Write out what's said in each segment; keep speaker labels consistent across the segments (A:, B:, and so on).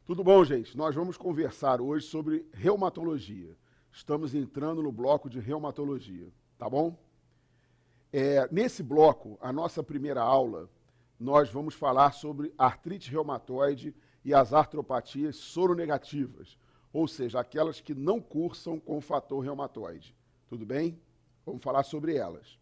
A: Tudo bom, gente? Nós vamos conversar hoje sobre reumatologia. Estamos entrando no bloco de reumatologia, tá bom? Nesse bloco, a nossa primeira aula, nós vamos falar sobre artrite reumatoide e as artropatias soronegativas, ou seja, aquelas que não cursam com o fator reumatoide. Tudo bem? Vamos falar sobre elas.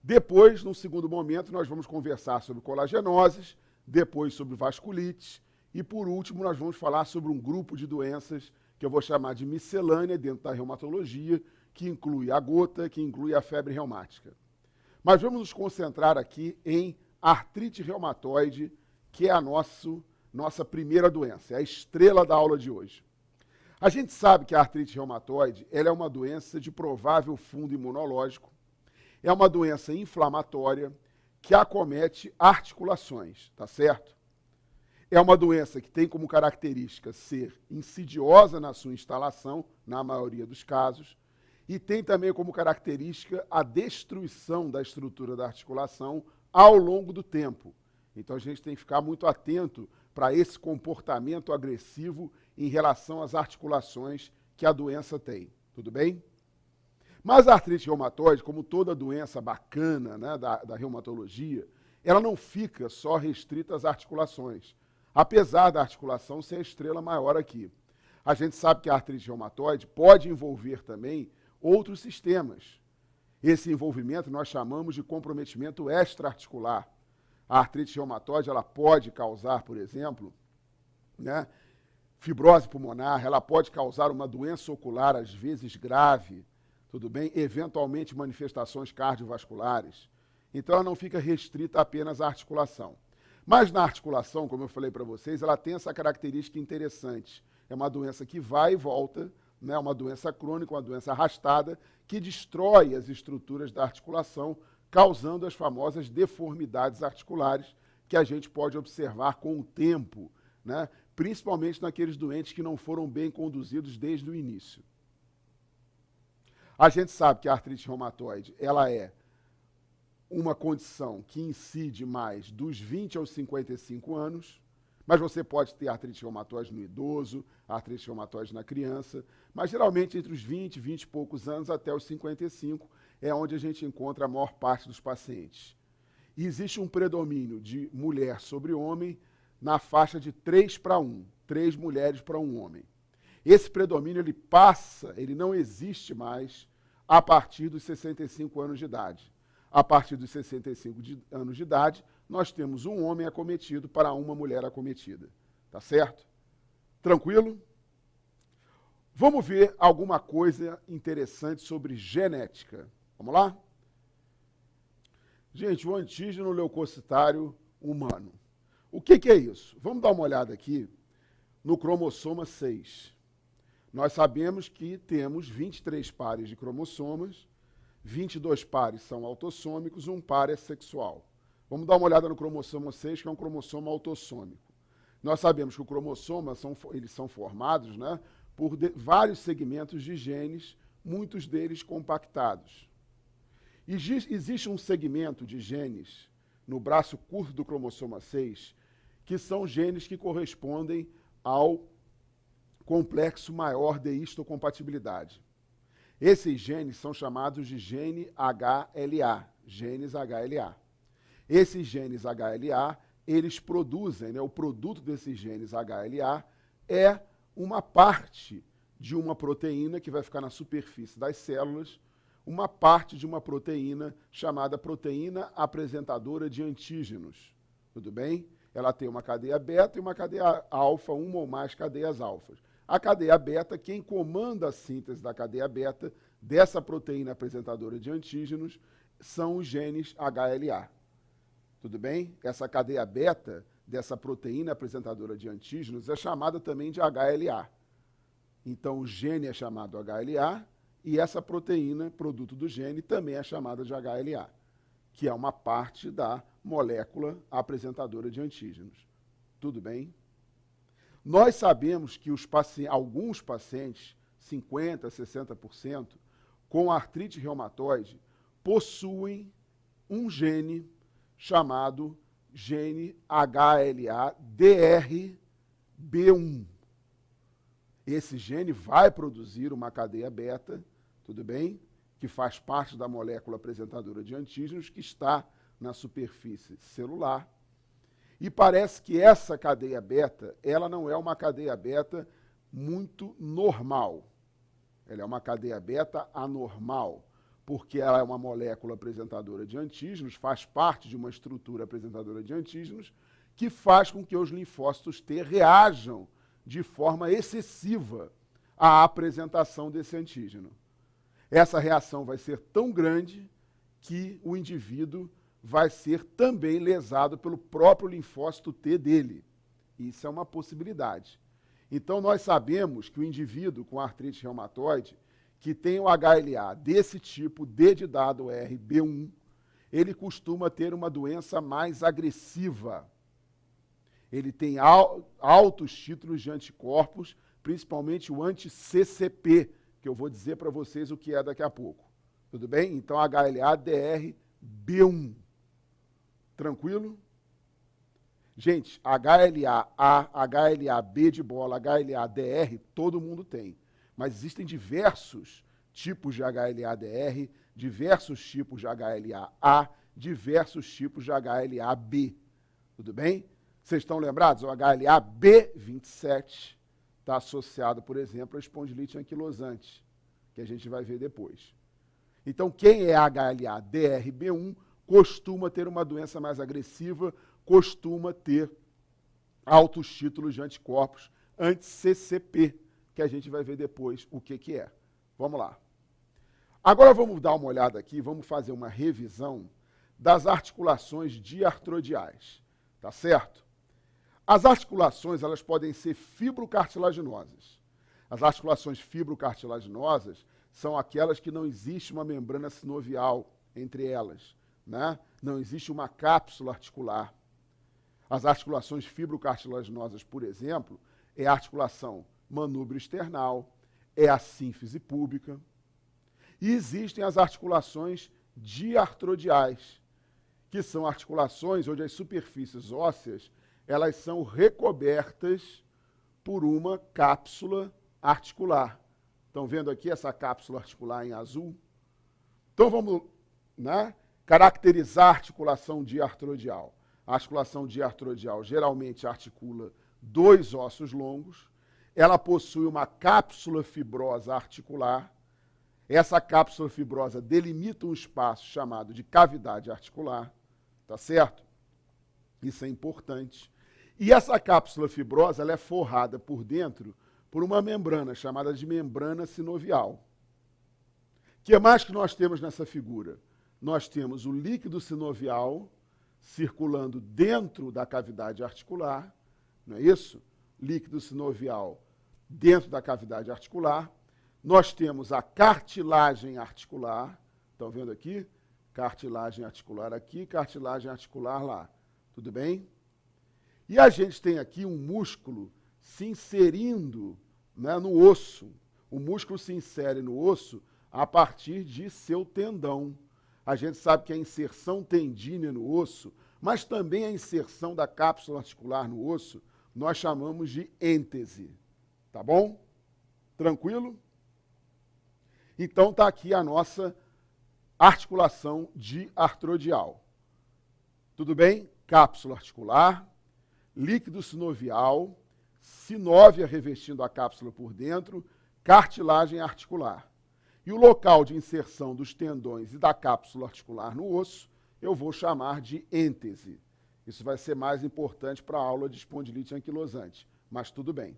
A: Depois, no segundo momento, nós vamos conversar sobre colagenoses, depois sobre vasculites, e, por último, nós vamos falar sobre um grupo de doenças que eu vou chamar de miscelânea dentro da reumatologia, que inclui a gota, que inclui a febre reumática. Mas vamos nos concentrar aqui em artrite reumatoide, que é a nossa primeira doença, é a estrela da aula de hoje. A gente sabe que a artrite reumatoide ela é uma doença de provável fundo imunológico, é uma doença inflamatória que acomete articulações, tá certo? É uma doença que tem como característica ser insidiosa na sua instalação, na maioria dos casos, e tem também como característica a destruição da estrutura da articulação ao longo do tempo. Então a gente tem que ficar muito atento para esse comportamento agressivo em relação às articulações que a doença tem. Tudo bem? Mas a artrite reumatoide, como toda doença bacana, né, da reumatologia, ela não fica só restrita às articulações. Apesar da articulação ser a estrela maior aqui. A gente sabe que a artrite reumatoide pode envolver também outros sistemas. Esse envolvimento nós chamamos de comprometimento extra-articular. A artrite reumatoide ela pode causar, por exemplo, né, fibrose pulmonar, ela pode causar uma doença ocular, às vezes grave, tudo bem? Eventualmente manifestações cardiovasculares. Então ela não fica restrita apenas à articulação. Mas na articulação, como eu falei para vocês, ela tem essa característica interessante. É uma doença que vai e volta, né? Uma doença crônica, uma doença arrastada, que destrói as estruturas da articulação, causando as famosas deformidades articulares que a gente pode observar com o tempo, né? Principalmente naqueles doentes que não foram bem conduzidos desde o início. A gente sabe que a artrite reumatoide ela é uma condição que incide mais dos 20 aos 55 anos, mas você pode ter artrite reumatoide no idoso, artrite reumatoide na criança, mas geralmente entre os 20, 20 e poucos anos até os 55 é onde a gente encontra a maior parte dos pacientes. E existe um predomínio de mulher sobre homem na faixa de 3:1, 3 mulheres para um homem. Esse predomínio ele não existe mais a partir dos 65 anos de idade. A partir dos 65 anos de idade, nós temos um homem acometido para uma mulher acometida. Tá certo? Tranquilo? Vamos ver alguma coisa interessante sobre genética. Vamos lá? Gente, o antígeno leucocitário humano. O que é isso? Vamos dar uma olhada aqui no cromossoma 6. Nós sabemos que temos 23 pares de cromossomas, 22 pares são autossômicos, um par é sexual. Vamos dar uma olhada no cromossomo 6, que é um cromossomo autossômico. Nós sabemos que os cromossomas eles são formados, né, por vários segmentos de genes, muitos deles compactados. E existe um segmento de genes no braço curto do cromossoma 6, que são genes que correspondem ao complexo maior de histocompatibilidade. Esses genes são chamados de gene HLA, genes HLA. Esses genes HLA, eles produzem, né, o produto desses genes HLA é uma parte de uma proteína que vai ficar na superfície das células, uma parte de uma proteína chamada proteína apresentadora de antígenos. Tudo bem? Ela tem uma cadeia beta e uma cadeia alfa, uma ou mais cadeias alfas. A cadeia beta, quem comanda a síntese da cadeia beta dessa proteína apresentadora de antígenos são os genes HLA. Tudo bem? Essa cadeia beta dessa proteína apresentadora de antígenos é chamada também de HLA. Então, o gene é chamado HLA e essa proteína, produto do gene, também é chamada de HLA, que é uma parte da molécula apresentadora de antígenos. Tudo bem? Nós sabemos que alguns pacientes, 50%, 60%, com artrite reumatoide, possuem um gene chamado gene HLA-DR B1. Esse gene vai produzir uma cadeia beta, tudo bem? Que faz parte da molécula apresentadora de antígenos que está na superfície celular. E parece que essa cadeia beta, ela não é uma cadeia beta muito normal. Ela é uma cadeia beta anormal, porque ela é uma molécula apresentadora de antígenos, faz parte de uma estrutura apresentadora de antígenos, que faz com que os linfócitos T reajam de forma excessiva à apresentação desse antígeno. Essa reação vai ser tão grande que o indivíduo vai ser também lesado pelo próprio linfócito T dele. Isso é uma possibilidade. Então, nós sabemos que o indivíduo com artrite reumatoide, que tem o HLA desse tipo, D de dado R, B1, ele costuma ter uma doença mais agressiva. Ele tem altos títulos de anticorpos, principalmente o anti-CCP, que eu vou dizer para vocês o que é daqui a pouco. Tudo bem? Então, HLA-DR-B1. Tranquilo? Gente, HLA-A, HLA-B de bola, HLA-DR, todo mundo tem. Mas existem diversos tipos de HLA-DR, diversos tipos de HLA-A, diversos tipos de HLA-B. Tudo bem? Vocês estão lembrados? O HLA-B27 está associado, por exemplo, à espondilite anquilosante, que a gente vai ver depois. Então, quem é HLA-DRB1 costuma ter uma doença mais agressiva, costuma ter altos títulos de anticorpos anti-CCP, que a gente vai ver depois o que é. Vamos lá. Agora vamos dar uma olhada aqui, vamos fazer uma revisão das articulações diartrodiais, tá certo? As articulações, elas podem ser fibrocartilaginosas. As articulações fibrocartilaginosas são aquelas que não existe uma membrana sinovial entre elas, né? Não existe uma cápsula articular. As articulações fibrocartilaginosas, por exemplo, é a articulação manúbrio-esternal, é a sínfise púbica. E existem as articulações diartrodiais, que são articulações onde as superfícies ósseas elas são recobertas por uma cápsula articular. Estão vendo aqui essa cápsula articular em azul? Então vamos, né, caracterizar a articulação diartrodial. A articulação diartrodial geralmente articula dois ossos longos. Ela possui uma cápsula fibrosa articular. Essa cápsula fibrosa delimita um espaço chamado de cavidade articular, tá certo? Isso é importante. E essa cápsula fibrosa ela é forrada por dentro por uma membrana chamada de membrana sinovial. O que mais que nós temos nessa figura? Nós temos o líquido sinovial circulando dentro da cavidade articular, não é isso? Líquido sinovial dentro da cavidade articular. Nós temos a cartilagem articular, estão vendo aqui? Cartilagem articular aqui, cartilagem articular lá. Tudo bem? E a gente tem aqui um músculo se inserindo, né, no osso. O músculo se insere no osso a partir de seu tendão. A gente sabe que a inserção tendínea no osso, mas também a inserção da cápsula articular no osso, nós chamamos de êntese. Tá bom? Tranquilo? Então está aqui a nossa articulação diartrodial. Tudo bem? Cápsula articular, líquido sinovial, sinóvia revestindo a cápsula por dentro, cartilagem articular. E o local de inserção dos tendões e da cápsula articular no osso, eu vou chamar de êntese. Isso vai ser mais importante para a aula de espondilite anquilosante, mas tudo bem.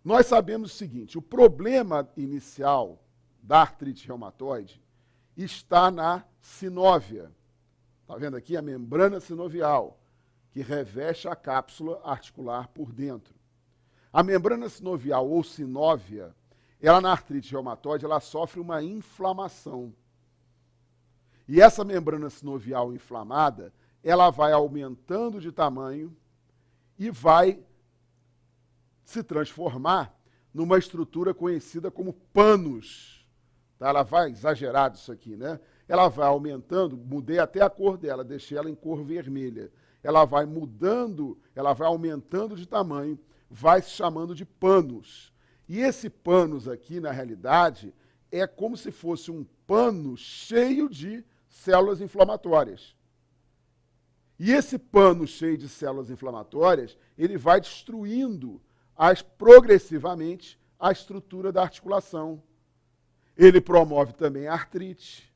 A: Nós sabemos o seguinte, o problema inicial da artrite reumatoide está na sinóvia. Está vendo aqui a membrana sinovial, que reveste a cápsula articular por dentro. A membrana sinovial ou sinóvia, ela na artrite reumatoide, ela sofre uma inflamação. E essa membrana sinovial inflamada, ela vai aumentando de tamanho e vai se transformar numa estrutura conhecida como panos. Tá? Ela vai, exagerado isso aqui, né? Ela vai aumentando, mudei até a cor dela, deixei ela em cor vermelha. Ela vai mudando, ela vai aumentando de tamanho, vai se chamando de pânus. E esse pânus aqui, na realidade, é como se fosse um pano cheio de células inflamatórias. E esse pano cheio de células inflamatórias, ele vai destruindo progressivamente a estrutura da articulação. Ele promove também a artrite,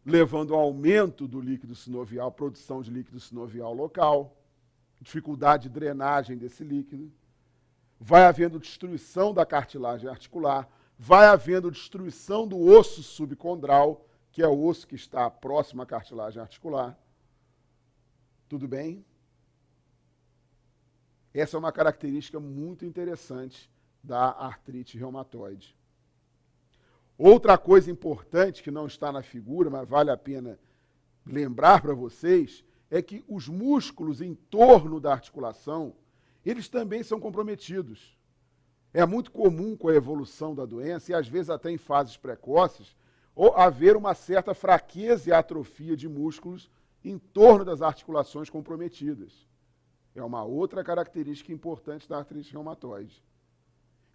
A: levando ao aumento do líquido sinovial, produção de líquido sinovial local, dificuldade de drenagem desse líquido. Vai havendo destruição da cartilagem articular, vai havendo destruição do osso subcondral, que é o osso que está próximo à cartilagem articular. Tudo bem? Essa é uma característica muito interessante da artrite reumatoide. Outra coisa importante que não está na figura, mas vale a pena lembrar para vocês, é que os músculos em torno da articulação, eles também são comprometidos. É muito comum com a evolução da doença, e às vezes até em fases precoces, haver uma certa fraqueza e atrofia de músculos em torno das articulações comprometidas. É uma outra característica importante da artrite reumatoide.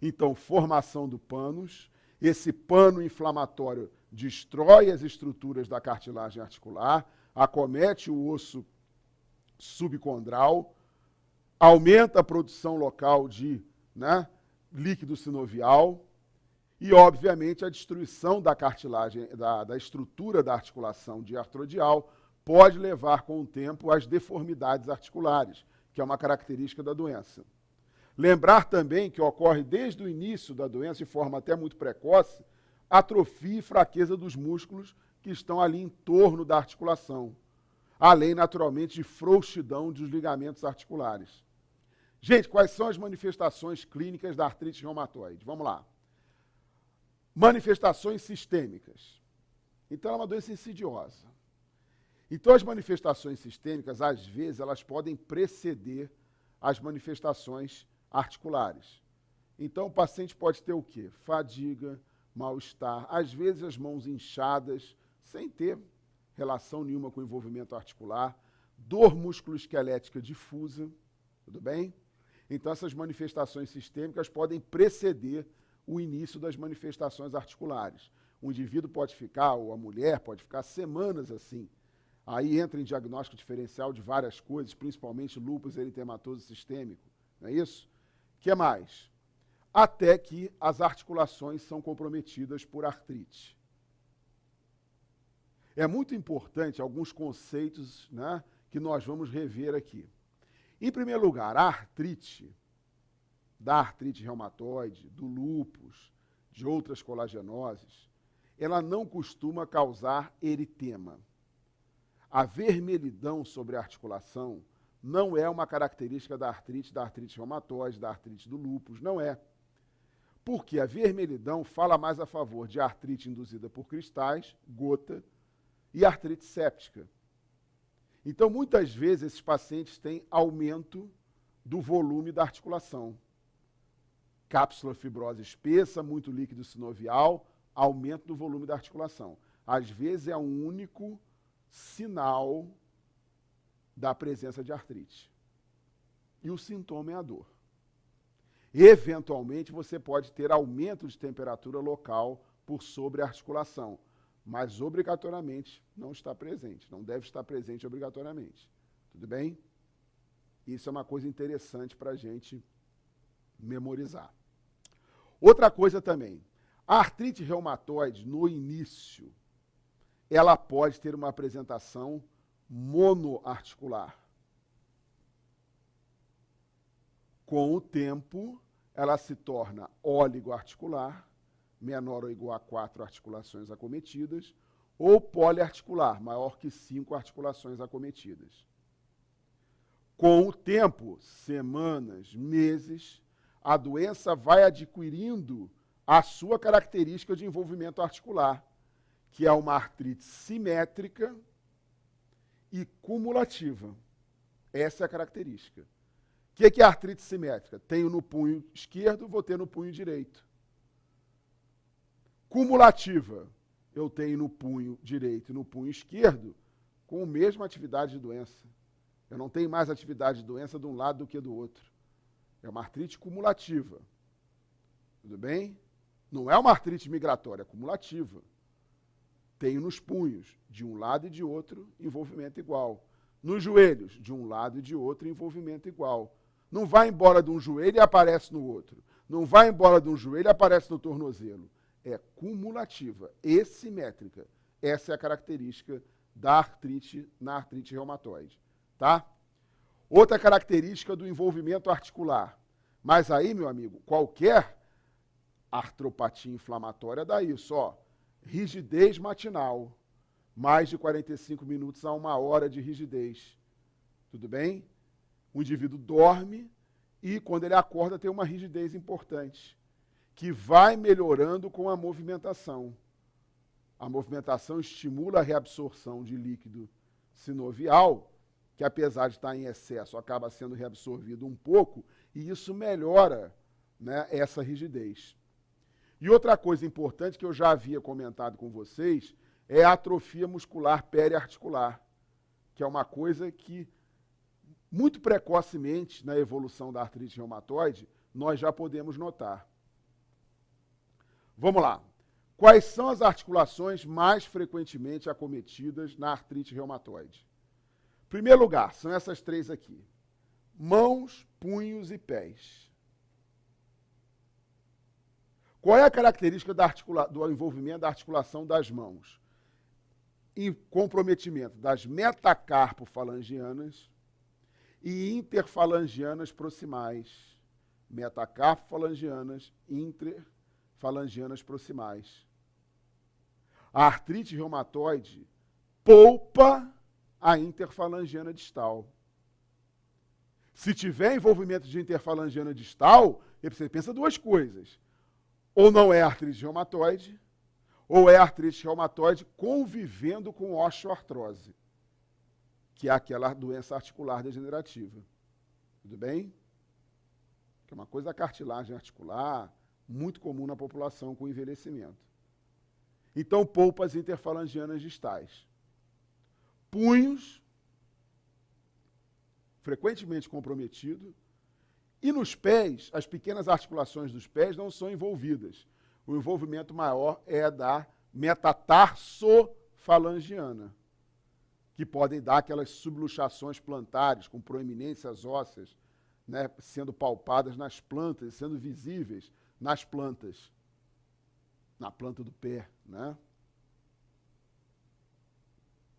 A: Então, formação do pânus, esse pano inflamatório destrói as estruturas da cartilagem articular, acomete o osso subcondral, aumenta a produção local de líquido sinovial e, obviamente, a destruição da cartilagem, da estrutura da articulação diartrodial pode levar, com o tempo, às deformidades articulares, que é uma característica da doença. Lembrar também que ocorre desde o início da doença, de forma até muito precoce, atrofia e fraqueza dos músculos que estão ali em torno da articulação, além, naturalmente, de frouxidão dos ligamentos articulares. Gente, quais são as manifestações clínicas da artrite reumatoide? Vamos lá. Manifestações sistêmicas. Então, é uma doença insidiosa. Então, as manifestações sistêmicas, às vezes, elas podem preceder as manifestações articulares. Então, o paciente pode ter o quê? Fadiga, mal-estar, às vezes as mãos inchadas, sem ter relação nenhuma com o envolvimento articular, dor musculoesquelética difusa, tudo bem? Então, essas manifestações sistêmicas podem preceder o início das manifestações articulares. O indivíduo pode ficar, ou a mulher pode ficar semanas assim. Aí entra em diagnóstico diferencial de várias coisas, principalmente lúpus eritematoso sistêmico, não é isso? O que mais? Até que as articulações são comprometidas por artrite. É muito importante alguns conceitos que nós vamos rever aqui. Em primeiro lugar, a artrite, da artrite reumatoide, do lúpus, de outras colagenoses, ela não costuma causar eritema. A vermelhidão sobre a articulação não é uma característica da artrite reumatoide, da artrite do lúpus, não é. Porque a vermelhidão fala mais a favor de artrite induzida por cristais, gota, e artrite séptica. Então, muitas vezes, esses pacientes têm aumento do volume da articulação. Cápsula fibrosa espessa, muito líquido sinovial, aumento do volume da articulação. Às vezes, é um único sinal da presença de artrite. E o sintoma é a dor. Eventualmente, você pode ter aumento de temperatura local por sobre a articulação, mas obrigatoriamente não está presente, não deve estar presente obrigatoriamente. Tudo bem? Isso é uma coisa interessante para a gente memorizar. Outra coisa também, a artrite reumatoide, no início, ela pode ter uma apresentação monoarticular. Com o tempo, ela se torna oligoarticular, menor ou igual a 4 articulações acometidas, ou poliarticular, maior que 5 articulações acometidas. Com o tempo, semanas, meses, a doença vai adquirindo a sua característica de envolvimento articular, que é uma artrite simétrica e cumulativa. Essa é a característica. O que é a artrite simétrica? Tenho no punho esquerdo, vou ter no punho direito. Cumulativa, eu tenho no punho direito e no punho esquerdo com a mesma atividade de doença. Eu não tenho mais atividade de doença de um lado do que do outro. É uma artrite cumulativa. Tudo bem? Não é uma artrite migratória, é cumulativa. Tenho nos punhos, de um lado e de outro, envolvimento igual. Nos joelhos, de um lado e de outro, envolvimento igual. Não vai embora de um joelho e aparece no outro. Não vai embora de um joelho e aparece no tornozelo. É cumulativa e simétrica. Essa é a característica da artrite na artrite reumatoide. Tá? Outra característica do envolvimento articular. Mas aí, meu amigo, qualquer artropatia inflamatória dá isso, ó. Rigidez matinal, mais de 45 minutos a 1 hora de rigidez. Tudo bem? O indivíduo dorme e, quando ele acorda, tem uma rigidez importante, que vai melhorando com a movimentação. A movimentação estimula a reabsorção de líquido sinovial, que apesar de estar em excesso, acaba sendo reabsorvido um pouco, e isso melhora, né, essa rigidez. E outra coisa importante que eu já havia comentado com vocês é a atrofia muscular periarticular, que é uma coisa que, muito precocemente, na evolução da artrite reumatoide, nós já podemos notar. Vamos lá. Quais são as articulações mais frequentemente acometidas na artrite reumatoide? Em primeiro lugar, são essas três aqui: mãos, punhos e pés. Qual é a característica do envolvimento da articulação das mãos? Em comprometimento das metacarpofalangianas e interfalangianas proximais. Metacarpofalangianas e interfalangianas proximais. A artrite reumatoide poupa a interfalangiana distal. Se tiver envolvimento de interfalangiana distal, você pensa duas coisas. Ou não é artrite reumatoide, ou é artrite reumatoide convivendo com osteoartrose, que é aquela doença articular degenerativa. Tudo bem? Que é uma coisa da cartilagem articular, muito comum na população com envelhecimento. Então, poupa as interfalangianas distais. Punhos, frequentemente comprometido. E nos pés, as pequenas articulações dos pés não são envolvidas. O envolvimento maior é da metatarsofalangiana, que podem dar aquelas subluxações plantares com proeminências ósseas, né, sendo palpadas nas plantas, sendo visíveis nas plantas, na planta do pé, né?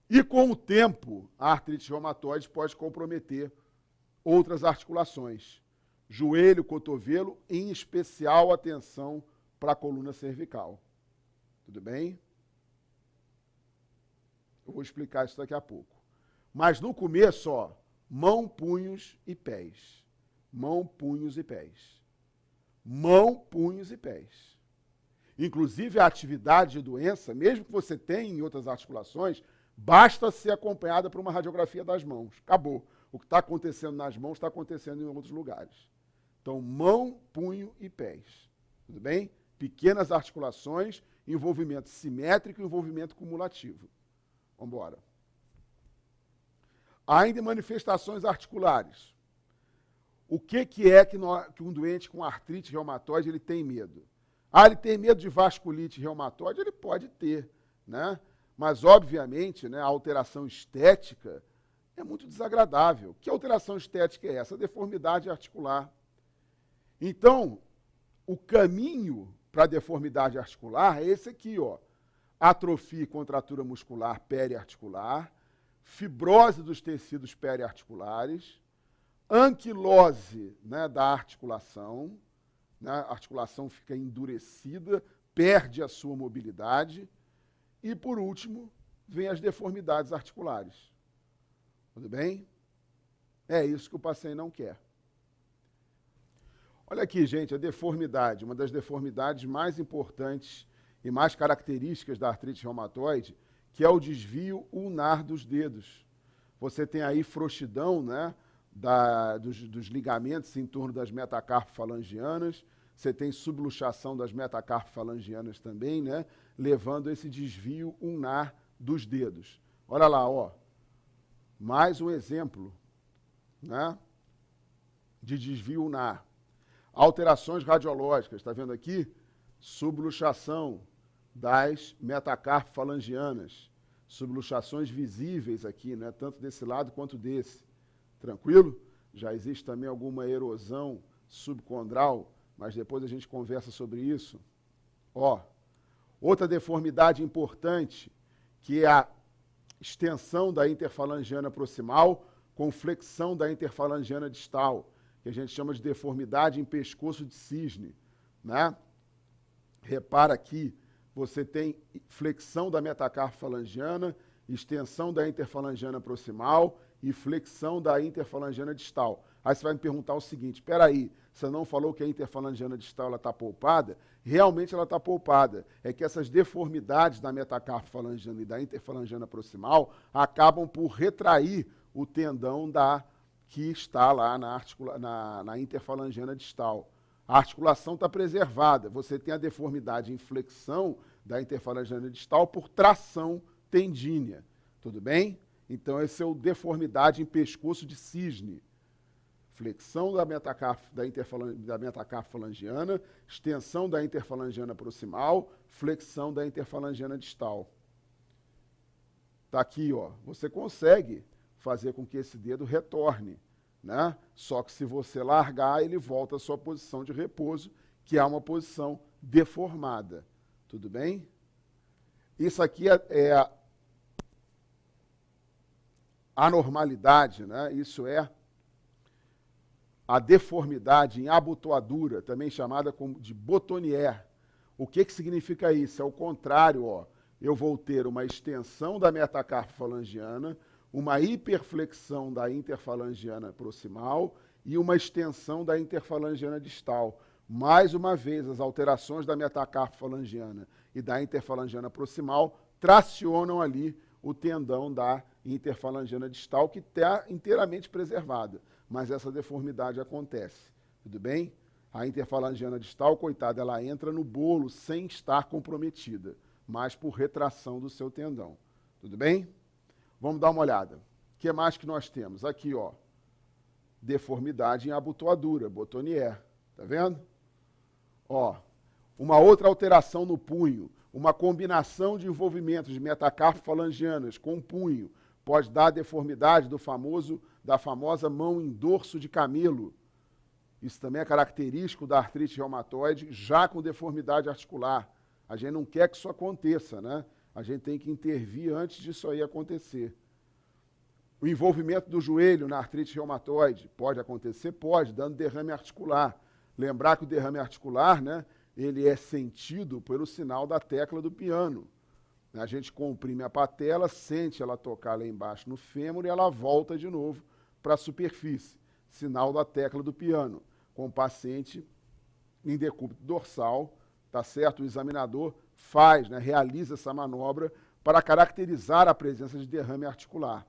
A: E com o tempo, a artrite reumatoide pode comprometer outras articulações. Joelho, cotovelo, em especial atenção para a coluna cervical. Tudo bem? Eu vou explicar isso daqui a pouco. Mas no começo, ó, mão, punhos e pés. Mão, punhos e pés. Mão, punhos e pés. Inclusive, a atividade de doença, mesmo que você tenha em outras articulações, basta ser acompanhada por uma radiografia das mãos. Acabou. O que está acontecendo nas mãos está acontecendo em outros lugares. Então, mão, punho e pés. Tudo bem? Pequenas articulações, envolvimento simétrico e envolvimento cumulativo. Vamos embora. Ainda em manifestações articulares. O que é que um doente com artrite reumatoide ele tem medo? Ele tem medo de vasculite reumatoide? Ele pode ter, né? Mas, obviamente, né, a alteração estética é muito desagradável. Que alteração estética é essa? A deformidade articular. Então, o caminho para a deformidade articular é esse aqui, ó. Atrofia e contratura muscular periarticular, fibrose dos tecidos periarticulares, anquilose, né, da articulação, né, a articulação fica endurecida, perde a sua mobilidade, e, por último, vem as deformidades articulares. Tudo bem? É isso que o paciente não quer. Olha aqui, gente, a deformidade, uma das deformidades mais importantes e mais características da artrite reumatoide, que é o desvio ulnar dos dedos. Você tem aí frouxidão, né, dos ligamentos em torno das metacarpofalangianas, você tem subluxação das metacarpofalangianas também, né, levando esse desvio ulnar dos dedos. Olha lá, ó, mais um exemplo, né, de desvio ulnar. Alterações radiológicas, está vendo aqui? Subluxação das metacarpofalangianas. Subluxações visíveis aqui, né? Tanto desse lado quanto desse. Tranquilo? Já existe também alguma erosão subcondral, mas depois a gente conversa sobre isso. Ó, outra deformidade importante, que é a extensão da interfalangiana proximal com flexão da interfalangiana distal, que a gente chama de deformidade em pescoço de cisne, né? Repara aqui, você tem flexão da metacarpofalangiana, extensão da interfalangiana proximal e flexão da interfalangiana distal. Aí você vai me perguntar o seguinte, espera aí, você não falou que a interfalangiana distal está poupada? Realmente ela está poupada. É que essas deformidades da metacarpofalangiana e da interfalangiana proximal acabam por retrair o tendão que está lá na interfalangiana distal. A articulação está preservada. Você tem a deformidade em flexão da interfalangiana distal por tração tendínea. Tudo bem? Então, esse é o deformidade em pescoço de cisne. Flexão da metacarpofalangiana, extensão da interfalangiana proximal, flexão da interfalangiana distal. Está aqui, ó. Você consegue fazer com que esse dedo retorne, né? Só que se você largar, ele volta à sua posição de repouso, que é uma posição deformada. Tudo bem? Isso aqui é a anormalidade, né? Isso é a deformidade em abotoadura, também chamada de Botonier. O que significa isso? É o contrário, ó. Eu vou ter uma extensão da metacarpofalangiana, uma hiperflexão da interfalangiana proximal e uma extensão da interfalangiana distal. Mais uma vez, as alterações da metacarpofalangiana e da interfalangiana proximal tracionam ali o tendão da interfalangiana distal, que está inteiramente preservada, mas essa deformidade acontece. Tudo bem? A interfalangiana distal, coitada, ela entra no bolo sem estar comprometida, mas por retração do seu tendão. Tudo bem? Vamos dar uma olhada. O que mais que nós temos? Aqui, ó. Deformidade em abotoadura, Botonier. Tá vendo? Ó, uma outra alteração no punho, uma combinação de envolvimentos de metacarpofalangianas com punho pode dar a deformidade da famosa mão em dorso de camelo. Isso também é característico da artrite reumatoide, já com deformidade articular. A gente não quer que isso aconteça, né? A gente tem que intervir antes disso aí acontecer. O envolvimento do joelho na artrite reumatoide pode acontecer? Pode, dando derrame articular. Lembrar que o derrame articular, né, ele é sentido pelo sinal da tecla do piano. A gente comprime a patela, sente ela tocar lá embaixo no fêmur e ela volta de novo para a superfície. Sinal da tecla do piano. Com o paciente em decúbito dorsal, tá certo? O examinador faz, né, realiza essa manobra para caracterizar a presença de derrame articular.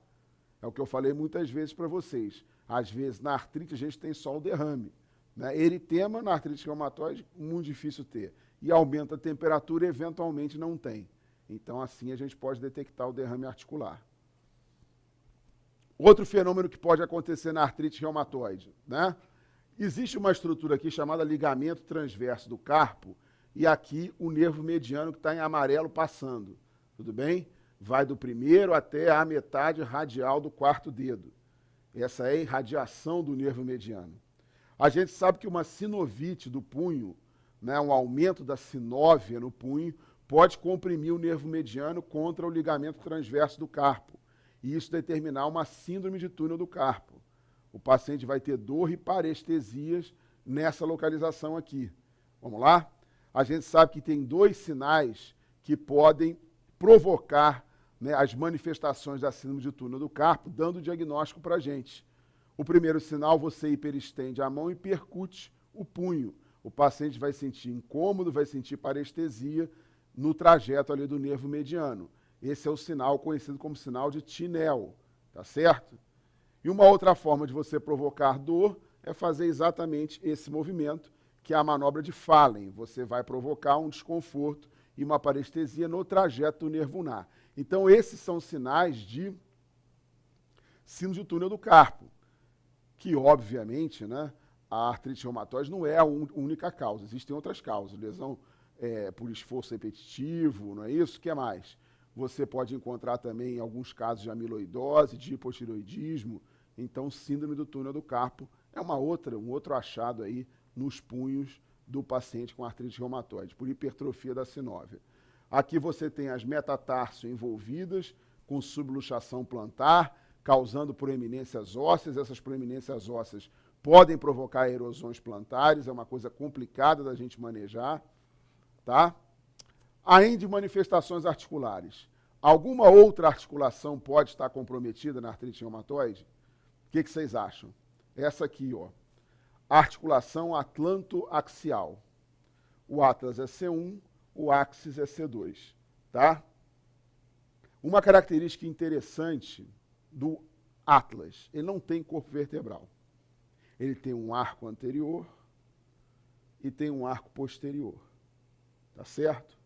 A: É o que eu falei muitas vezes para vocês. Às vezes, na artrite, a gente tem só o derrame, né? Eritema, na artrite reumatoide, muito difícil ter. E aumenta a temperatura, eventualmente não tem. Então, assim, a gente pode detectar o derrame articular. Outro fenômeno que pode acontecer na artrite reumatoide, né? Existe uma estrutura aqui chamada ligamento transverso do carpo, e aqui o nervo mediano que está em amarelo passando. Tudo bem? Vai do primeiro até a metade radial do quarto dedo. Essa é a irradiação do nervo mediano. A gente sabe que uma sinovite do punho, né, um aumento da sinóvia no punho, pode comprimir o nervo mediano contra o ligamento transverso do carpo. E isso determinar uma síndrome de túnel do carpo. O paciente vai ter dor e parestesias nessa localização aqui. Vamos lá? A gente sabe que tem dois sinais que podem provocar, né, as manifestações da síndrome de túnel do carpo, dando o diagnóstico para a gente. O primeiro sinal, você hiperestende a mão e percute o punho. O paciente vai sentir incômodo, vai sentir parestesia no trajeto ali do nervo mediano. Esse é o sinal conhecido como sinal de Tinel, tá certo? E uma outra forma de você provocar dor é fazer exatamente esse movimento, que é a manobra de Fallen. Você vai provocar um desconforto e uma parestesia no trajeto do nervo ulnar. Então, esses são sinais de síndrome de túnel do carpo, que, obviamente, né, a artrite reumatoide não é a única causa, existem outras causas, lesão por esforço repetitivo, não é isso? O que mais? Você pode encontrar também alguns casos de amiloidose, de hipotireoidismo, então síndrome do túnel do carpo é um outro achado aí nos punhos do paciente com artrite reumatoide, por hipertrofia da sinóvia. Aqui você tem as metatarso envolvidas com subluxação plantar, causando proeminências ósseas. Essas proeminências ósseas podem provocar erosões plantares, é uma coisa complicada da gente manejar, tá? Além de manifestações articulares, alguma outra articulação pode estar comprometida na artrite reumatoide? O que vocês acham? Essa aqui, ó, articulação atlanto-axial. O atlas é C1, o axis é C2, tá? Uma característica interessante do atlas, ele não tem corpo vertebral. Ele tem um arco anterior e tem um arco posterior, tá certo?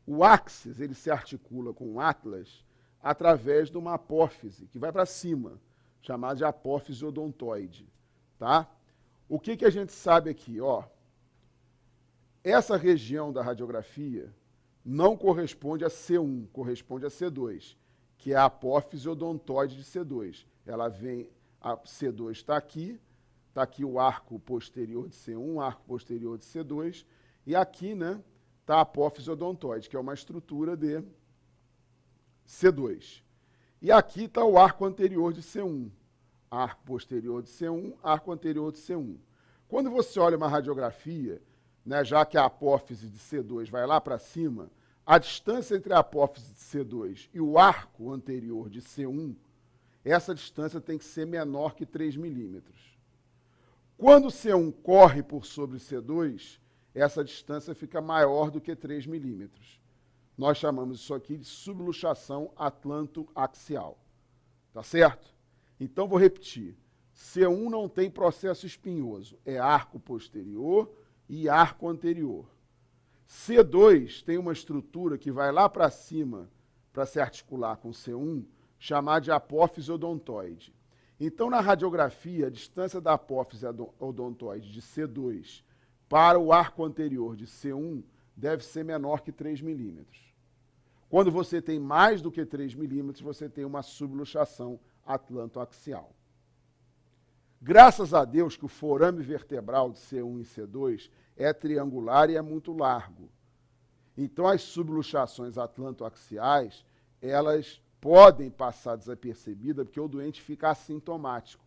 A: O axis, ele se articula com o atlas através de uma apófise, que vai para cima, chamada de apófise odontoide, tá? O que a gente sabe aqui, ó? Essa região da radiografia não corresponde a C1, corresponde a C2, que é a apófise odontoide de C2. Ela vem, a C2 está aqui o arco posterior de C1, arco posterior de C2, e aqui, né, está a apófise odontoide, que é uma estrutura de C2. E aqui está o arco anterior de C1, arco posterior de C1, arco anterior de C1. Quando você olha uma radiografia, né, já que a apófise de C2 vai lá para cima, a distância entre a apófise de C2 e o arco anterior de C1, essa distância tem que ser menor que 3 milímetros. Quando C1 corre por sobre C2, essa distância fica maior do que 3 milímetros. Nós chamamos isso aqui de subluxação atlanto-axial. Tá certo? Então, vou repetir. C1 não tem processo espinhoso, é arco posterior e arco anterior. C2 tem uma estrutura que vai lá para cima para se articular com C1, chamada de apófise odontoide. Então, na radiografia, a distância da apófise odontoide de C2 para o arco anterior de C1 deve ser menor que 3 milímetros. Quando você tem mais do que 3 milímetros, você tem uma subluxação atlantoaxial. Graças a Deus que o forame vertebral de C1 e C2 é triangular e é muito largo. Então, as subluxações atlantoaxiais, elas podem passar desapercebidas porque o doente fica assintomático.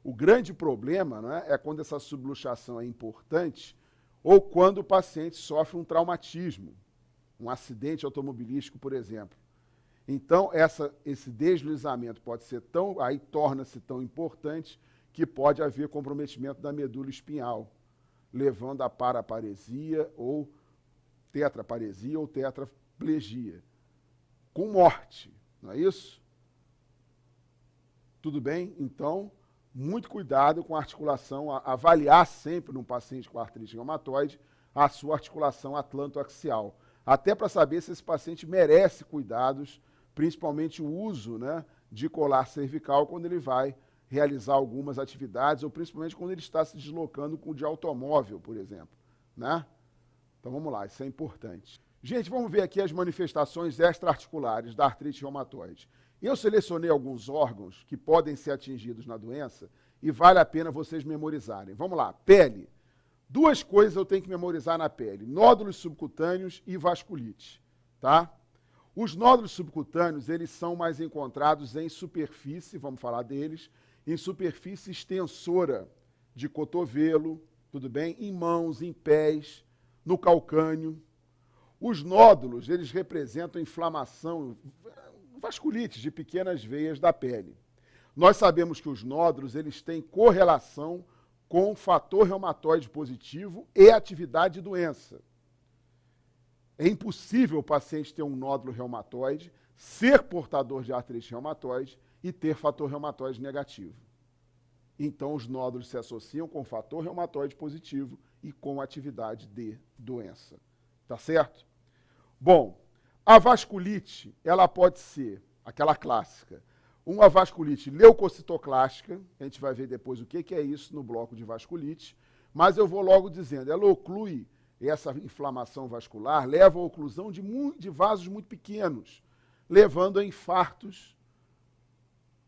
A: O grande problema, né, é quando essa subluxação é importante ou quando o paciente sofre um traumatismo, um acidente automobilístico, por exemplo. Então, esse deslizamento pode ser aí torna-se tão importante que pode haver comprometimento da medula espinhal, levando a paraparesia ou tetraparesia ou tetraplegia, com morte, não é isso? Tudo bem? Então, muito cuidado com a articulação, avaliar sempre num paciente com artrite reumatoide a sua articulação atlantoaxial, até para saber se esse paciente merece cuidados, principalmente o uso, né, de colar cervical quando ele vai realizar algumas atividades, ou principalmente quando ele está se deslocando de automóvel, por exemplo, né? Então vamos lá, isso é importante. Gente, vamos ver aqui as manifestações extraarticulares da artrite reumatoide. Eu selecionei alguns órgãos que podem ser atingidos na doença e vale a pena vocês memorizarem. Vamos lá, pele. Duas coisas eu tenho que memorizar na pele: nódulos subcutâneos e vasculite, tá? Os nódulos subcutâneos, eles são mais encontrados em superfície, vamos falar deles, em superfície extensora de cotovelo, tudo bem? Em mãos, em pés, no calcânio. Os nódulos, eles representam inflamação, vasculite de pequenas veias da pele. Nós sabemos que os nódulos, eles têm correlação com o fator reumatoide positivo e atividade de doença. É impossível o paciente ter um nódulo reumatoide, ser portador de artrite reumatoide e ter fator reumatoide negativo. Então, os nódulos se associam com o fator reumatoide positivo e com atividade de doença. Tá certo? Bom, a vasculite, ela pode ser aquela clássica, uma vasculite leucocitoclástica, a gente vai ver depois o que é isso no bloco de vasculite, mas eu vou logo dizendo, ela oclui essa inflamação vascular, leva à oclusão de vasos muito pequenos, levando a infartos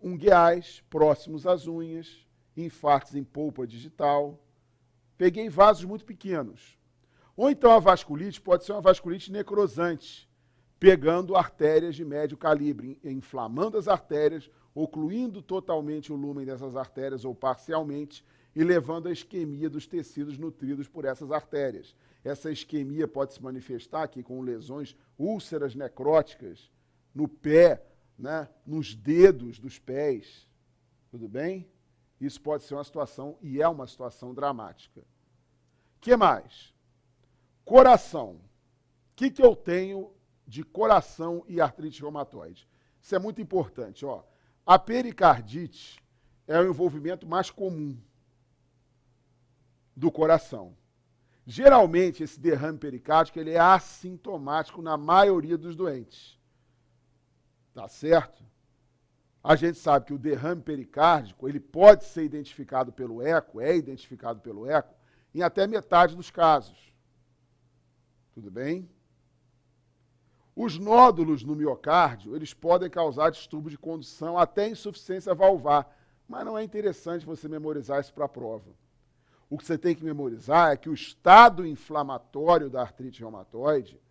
A: ungueais próximos às unhas, infartos em polpa digital. Peguei vasos muito pequenos. Ou então a vasculite pode ser uma vasculite necrosante, pegando artérias de médio calibre, inflamando as artérias, ocluindo totalmente o lúmen dessas artérias ou parcialmente e levando à isquemia dos tecidos nutridos por essas artérias. Essa isquemia pode se manifestar aqui com lesões, úlceras necróticas no pé, né, nos dedos dos pés. Tudo bem? Isso pode ser uma situação e é uma situação dramática. O que mais? Coração. O que eu tenho de coração e artrite reumatoide? Isso é muito importante. Ó. A pericardite é o envolvimento mais comum do coração. Geralmente, esse derrame pericárdico ele é assintomático na maioria dos doentes. Tá certo? A gente sabe que o derrame pericárdico ele pode ser identificado pelo eco, é identificado pelo eco, em até metade dos casos. Tudo bem? Os nódulos no miocárdio, eles podem causar distúrbio de condução, até insuficiência valvar, mas não é interessante você memorizar isso para a prova. O que você tem que memorizar é que o estado inflamatório da artrite reumatoide,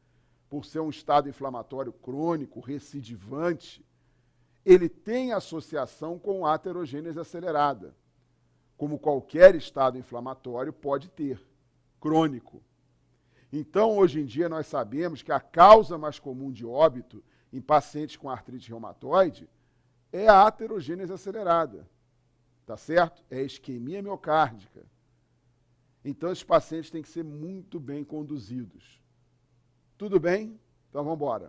A: por ser um estado inflamatório crônico, recidivante, ele tem associação com aterogênese acelerada, como qualquer estado inflamatório pode ter, crônico. Então, hoje em dia, nós sabemos que a causa mais comum de óbito em pacientes com artrite reumatoide é a aterogênese acelerada, tá certo? É a isquemia miocárdica. Então, esses pacientes têm que ser muito bem conduzidos. Tudo bem? Então, vamos embora.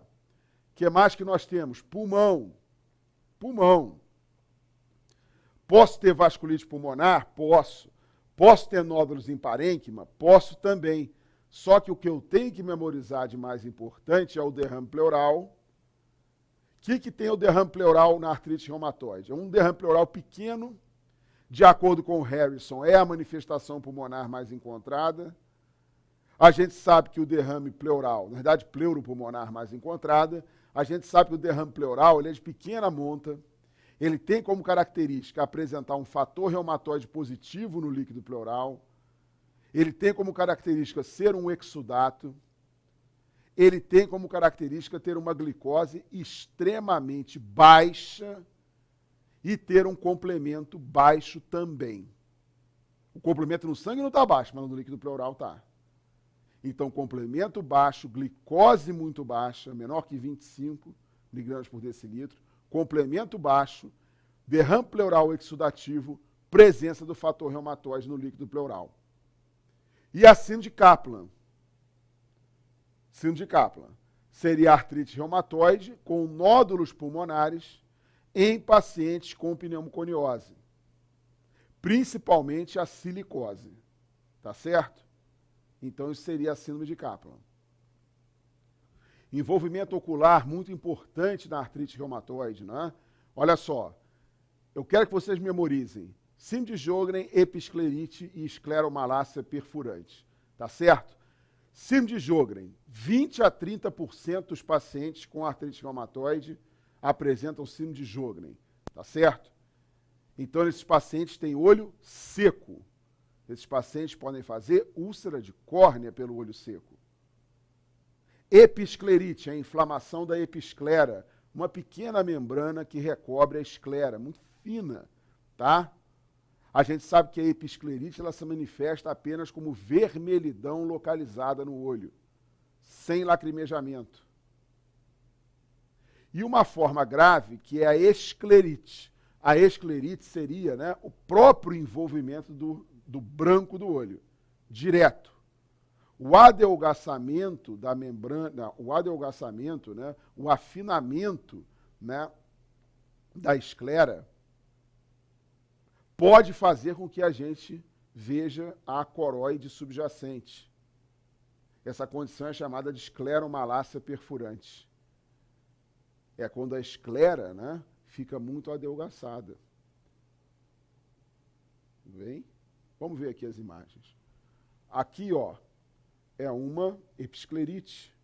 A: O que mais que nós temos? Pulmão. Pulmão. Posso ter vasculite pulmonar? Posso. Posso ter nódulos em parênquima? Posso também. Só que o que eu tenho que memorizar de mais importante é o derrame pleural. O que tem o derrame pleural na artrite reumatoide? É um derrame pleural pequeno, de acordo com o Harrison, é a manifestação pulmonar mais encontrada. A gente sabe que o derrame pleural, na verdade, pleuropulmonar mais encontrada, a gente sabe que o derrame pleural ele é de pequena monta, ele tem como característica apresentar um fator reumatoide positivo no líquido pleural, ele tem como característica ser um exudato, ele tem como característica ter uma glicose extremamente baixa e ter um complemento baixo também. O complemento no sangue não está baixo, mas no líquido pleural está. Então, complemento baixo, glicose muito baixa, menor que 25 miligramas por decilitro, complemento baixo, derrame pleural exudativo, presença do fator reumatoide no líquido pleural. E a síndrome de Kaplan. Síndrome de Kaplan seria artrite reumatoide com nódulos pulmonares em pacientes com pneumoconiose, principalmente a silicose. Tá certo? Então, isso seria a síndrome de Kaplan. Envolvimento ocular muito importante na artrite reumatoide, né? Olha só, eu quero que vocês memorizem. Síndrome de Sjögren, episclerite e escleromalácia perfurante. Tá certo? Síndrome de Sjögren, 20 a 30% dos pacientes com artrite reumatoide apresentam síndrome de Sjögren. Tá certo? Então, esses pacientes têm olho seco. Esses pacientes podem fazer úlcera de córnea pelo olho seco. Episclerite, a inflamação da episclera, uma pequena membrana que recobre a esclera, muito fina, tá? A gente sabe que a episclerite ela se manifesta apenas como vermelhidão localizada no olho, sem lacrimejamento. E uma forma grave, que é a esclerite. A esclerite seria, né, o próprio envolvimento do branco do olho, direto. O adelgaçamento da membrana, né, o afinamento, né, da esclera, pode fazer com que a gente veja a coroide subjacente. Essa condição é chamada de escleromalácia perfurante. É quando a esclera, né, fica muito adelgaçada. Tudo bem? Vamos ver aqui as imagens. Aqui, ó, é uma episclerite.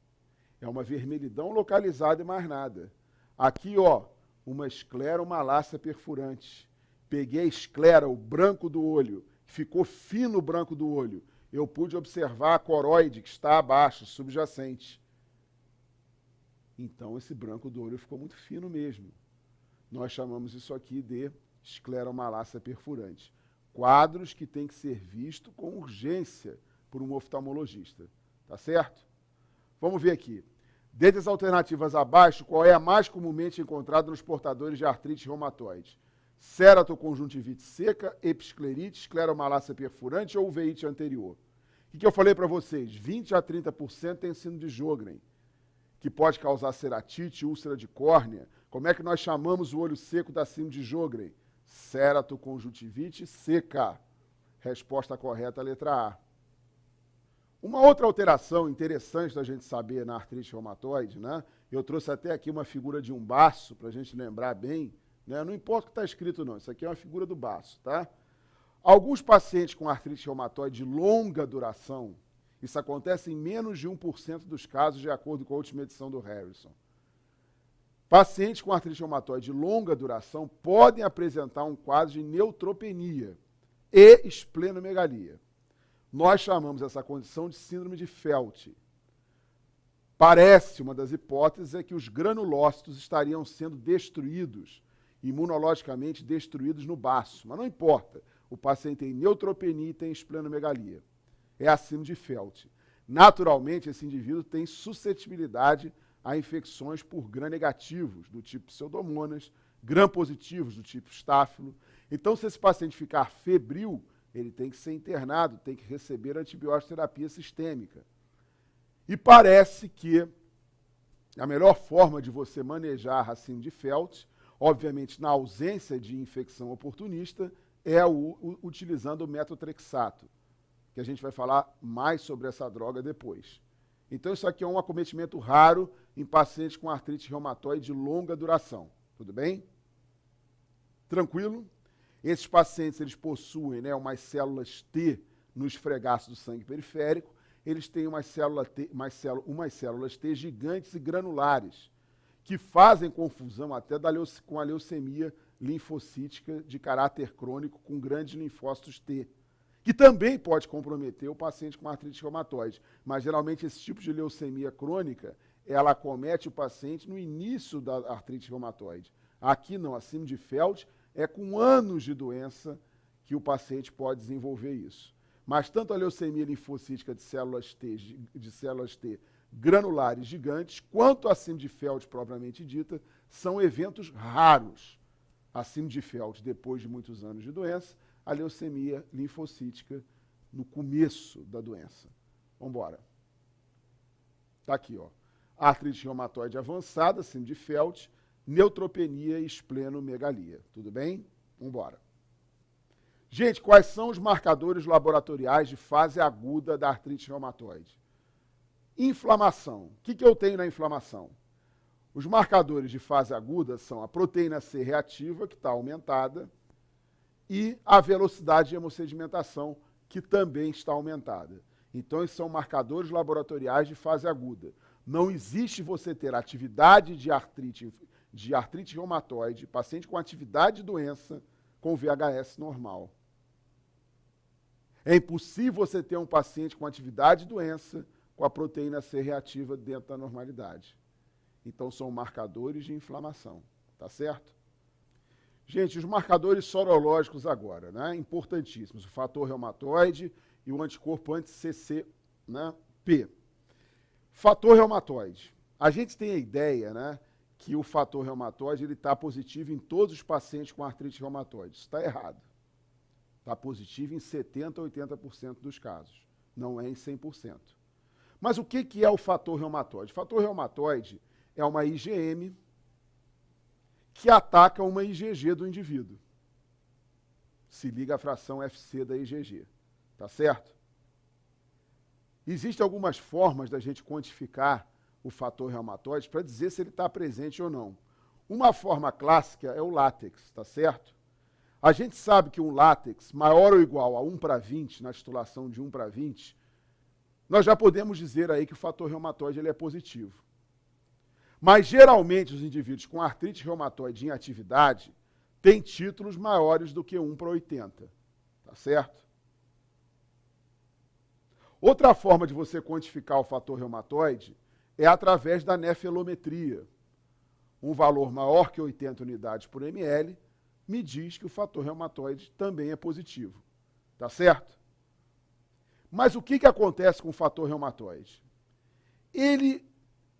A: É uma vermelhidão localizada e mais nada. Aqui, ó, uma escleromalácia perfurante. Peguei a esclera, o branco do olho, ficou fino o branco do olho. Eu pude observar a coroide que está abaixo, subjacente. Então, esse branco do olho ficou muito fino mesmo. Nós chamamos isso aqui de escleromalácia perfurante. Quadros que têm que ser vistos com urgência por um oftalmologista. Tá certo? Vamos ver aqui. Dentre as alternativas abaixo, qual é a mais comumente encontrada nos portadores de artrite reumatoide? Ceratoconjuntivite seca, episclerite, escleromalácia perfurante ou uveíte anterior? O que eu falei para vocês? 20 a 30% tem síndrome de Sjögren, que pode causar ceratite, úlcera de córnea. Como é que nós chamamos o olho seco da síndrome de Sjögren? Ceratoconjuntivite seca. Resposta correta, letra A. Uma outra alteração interessante da gente saber na artrite reumatoide, né? Eu trouxe até aqui uma figura de um baço, para a gente lembrar bem, né? Não importa o que está escrito não, isso aqui é uma figura do baço, tá? Alguns pacientes com artrite reumatoide de longa duração, isso acontece em menos de 1% dos casos, de acordo com a última edição do Harrison. Pacientes com artrite reumatoide de longa duração podem apresentar um quadro de neutropenia e esplenomegalia. Nós chamamos essa condição de síndrome de Felt. Parece, uma das hipóteses é que os granulócitos estariam sendo destruídos, imunologicamente destruídos no baço, mas não importa. O paciente tem neutropenia e tem esplenomegalia. É a síndrome de Felt. Naturalmente, esse indivíduo tem suscetibilidade a infecções por gram-negativos, do tipo pseudomonas, gram-positivos, do tipo estáfilo. Então, se esse paciente ficar febril, ele tem que ser internado, tem que receber antibiótico-terapia sistêmica. E parece que a melhor forma de você manejar a síndrome de Felt, obviamente na ausência de infecção oportunista, é utilizando o metotrexato, que a gente vai falar mais sobre essa droga depois. Então isso aqui é um acometimento raro em pacientes com artrite reumatoide de longa duração. Tudo bem? Tranquilo? Esses pacientes, eles possuem, né, umas células T no esfregaço do sangue periférico, eles têm umas células T gigantes e granulares, que fazem confusão até com a leucemia linfocítica de caráter crônico com grandes linfócitos T, que também pode comprometer o paciente com artrite reumatoide. Mas, geralmente, esse tipo de leucemia crônica, ela acomete o paciente no início da artrite reumatoide. Aqui não, a síndrome de Felt é com anos de doença que o paciente pode desenvolver isso. Mas tanto a leucemia linfocítica de células T granulares gigantes, quanto a síndrome de Felt propriamente dita, são eventos raros. A síndrome de Felt, depois de muitos anos de doença, a leucemia linfocítica no começo da doença. Vamos embora. Está aqui, ó. Artrite reumatoide avançada, síndrome de Felt, neutropenia e esplenomegalia. Tudo bem? Vamos embora. Gente, quais são os marcadores laboratoriais de fase aguda da artrite reumatoide? Inflamação. O que eu tenho na inflamação? Os marcadores de fase aguda são a proteína C reativa, que está aumentada, e a velocidade de hemossedimentação, que também está aumentada. Então, esses são marcadores laboratoriais de fase aguda. Não existe você ter atividade de artrite reumatoide, paciente com atividade de doença, com VHS normal. É impossível você ter um paciente com atividade de doença com a proteína C reativa dentro da normalidade. Então, são marcadores de inflamação, tá certo? Gente, os marcadores sorológicos agora, né? Importantíssimos. O fator reumatoide e o anticorpo anti-CC, né? P. Fator reumatoide. A gente tem a ideia, né, que o fator reumatoide está positivo em todos os pacientes com artrite reumatoide. Isso está errado. Está positivo em 70% a 80% dos casos. Não é em 100%. Mas o que é o fator reumatoide? O fator reumatoide é uma IgM que ataca uma IgG do indivíduo. Se liga à fração FC da IgG. Tá certo? Existem algumas formas da gente quantificar o fator reumatoide para dizer se ele está presente ou não. Uma forma clássica é o látex, tá certo? A gente sabe que um látex maior ou igual a 1/20, na titulação de 1/20, nós já podemos dizer aí que o fator reumatoide ele é positivo. Mas, geralmente, os indivíduos com artrite reumatoide em atividade têm títulos maiores do que 1/80, tá certo? Outra forma de você quantificar o fator reumatoide é através da nefelometria. Um valor maior que 80 unidades por ml me diz que o fator reumatoide também é positivo, tá certo? Mas o que acontece com o fator reumatoide? Ele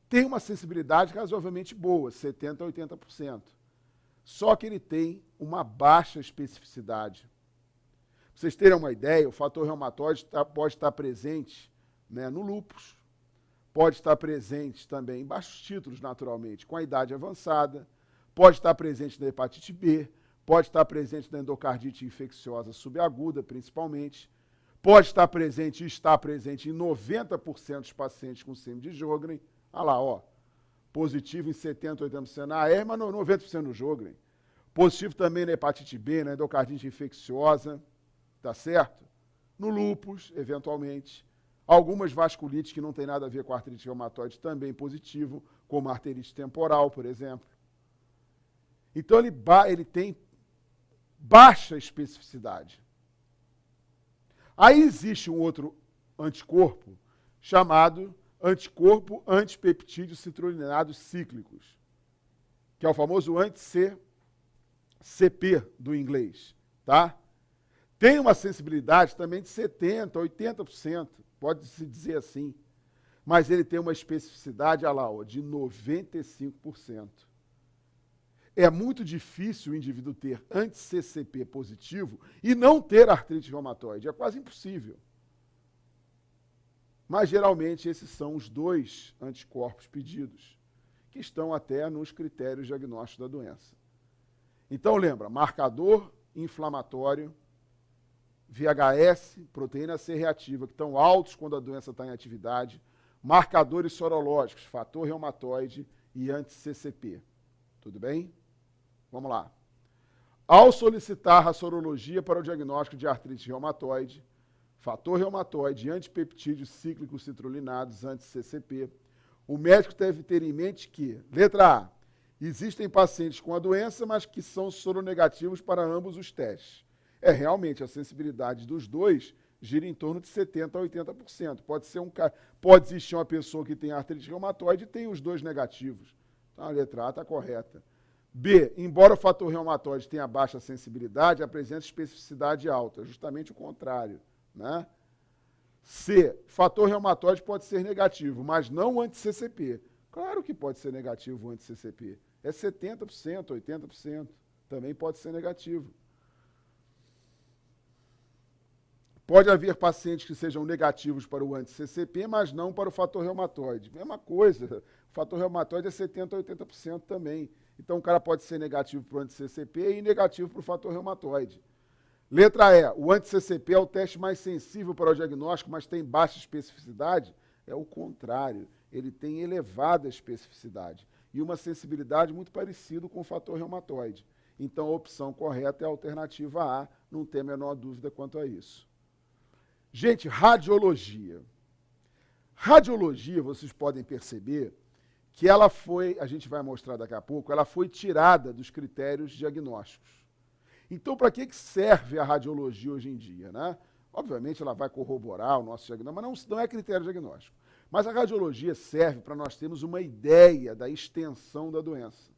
A: tem uma sensibilidade razoavelmente boa, 70% a 80%. Só que ele tem uma baixa especificidade. Para vocês terem uma ideia, o fator reumatoide pode estar presente, né, no lúpus, pode estar presente também em baixos títulos, naturalmente, com a idade avançada, pode estar presente na hepatite B, pode estar presente na endocardite infecciosa subaguda, principalmente, pode estar presente e está presente em 90% dos pacientes com síndrome de Sjögren. Olha lá, ó, positivo em 70%, 80% na AR, mas 90% no Sjögren. Positivo também na hepatite B, na endocardite infecciosa, tá certo? No lúpus, eventualmente. Algumas vasculites que não tem nada a ver com artrite reumatoide também positivo, como a arterite temporal, por exemplo. Então, ele tem baixa especificidade. Aí existe um outro anticorpo chamado anticorpo antipeptídeo citrulinados cíclicos, que é o famoso anti-CP do inglês, tá? Tem uma sensibilidade também de 70%, 80%, pode-se dizer assim, mas ele tem uma especificidade, olha lá, ó, de 95%. É muito difícil o indivíduo ter anti-CCP positivo e não ter artrite reumatoide, é quase impossível. Mas, geralmente, esses são os dois anticorpos pedidos, que estão até nos critérios diagnósticos da doença. Então, lembra, marcador inflamatório, VHS, proteína C reativa, que estão altos quando a doença está em atividade, marcadores sorológicos, fator reumatoide e anti-CCP. Tudo bem? Vamos lá. Ao solicitar a sorologia para o diagnóstico de artrite reumatoide, fator reumatoide e antipeptídeos cíclicos citrulinados, anti-CCP, o médico deve ter em mente que, letra A, existem pacientes com a doença, mas que são soronegativos para ambos os testes. Realmente, a sensibilidade dos dois gira em torno de 70% a 80%. Pode existir uma pessoa que tem artrite reumatoide e tem os dois negativos. Então, a letra A está correta. B, embora o fator reumatoide tenha baixa sensibilidade, apresenta especificidade alta, justamente o contrário, né? C, fator reumatoide pode ser negativo, mas não anti-CCP. Claro que pode ser negativo o anti-CCP. É 70%, 80%. Também pode ser negativo. Pode haver pacientes que sejam negativos para o anti-CCP, mas não para o fator reumatoide. Mesma coisa, o fator reumatoide é 70% a 80% também. Então, o cara pode ser negativo para o anti-CCP e negativo para o fator reumatoide. Letra E, o anti-CCP é o teste mais sensível para o diagnóstico, mas tem baixa especificidade? É o contrário, ele tem elevada especificidade e uma sensibilidade muito parecida com o fator reumatoide. Então, a opção correta é a alternativa A, não tem a menor dúvida quanto a isso. Gente, radiologia. Radiologia, vocês podem perceber que ela foi, a gente vai mostrar daqui a pouco, ela foi tirada dos critérios diagnósticos. Então, para que serve a radiologia hoje em dia, né? Obviamente, ela vai corroborar o nosso diagnóstico, mas não é critério diagnóstico. Mas a radiologia serve para nós termos uma ideia da extensão da doença.